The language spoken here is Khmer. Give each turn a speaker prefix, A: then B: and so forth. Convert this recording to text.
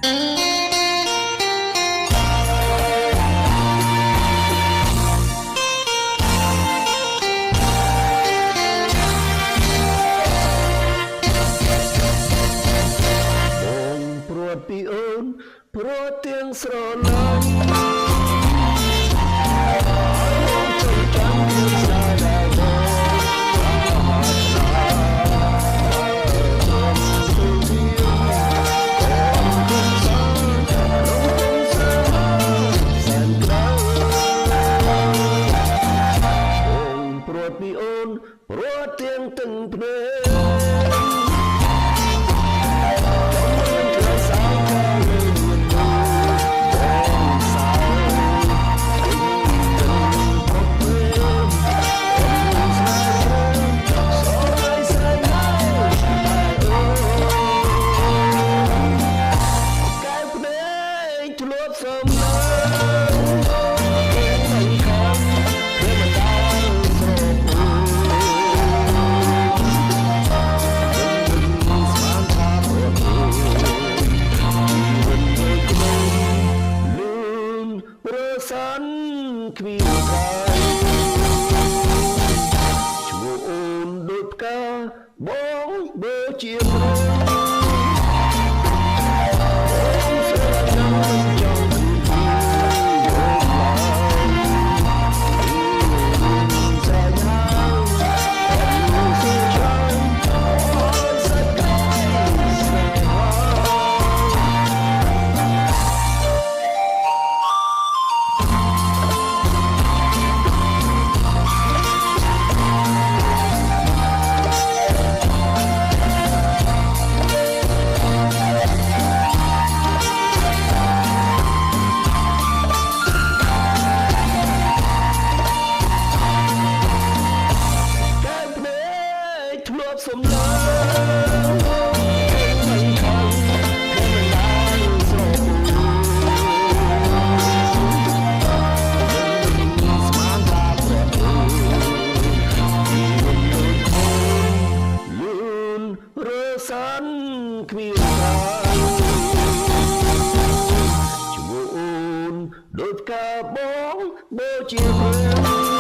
A: ពីអូនព្រោះទាំងស្រឡាញ់ចូលចាំយើងស្ដាយដែរព្រោះពីអូនព្រោះទាំងទឹកភ្នែកសានគ្មានកាយឈ្មោះអូនដូចផ្កាបងបើជាព្រៃសំឡេងមិនខំមិនបានស្រពោស្មានតាប្រទូលឿនរសានគ្មានកាយឈ្មោះអូនដូចផ្កាបងបើជាព្រៃ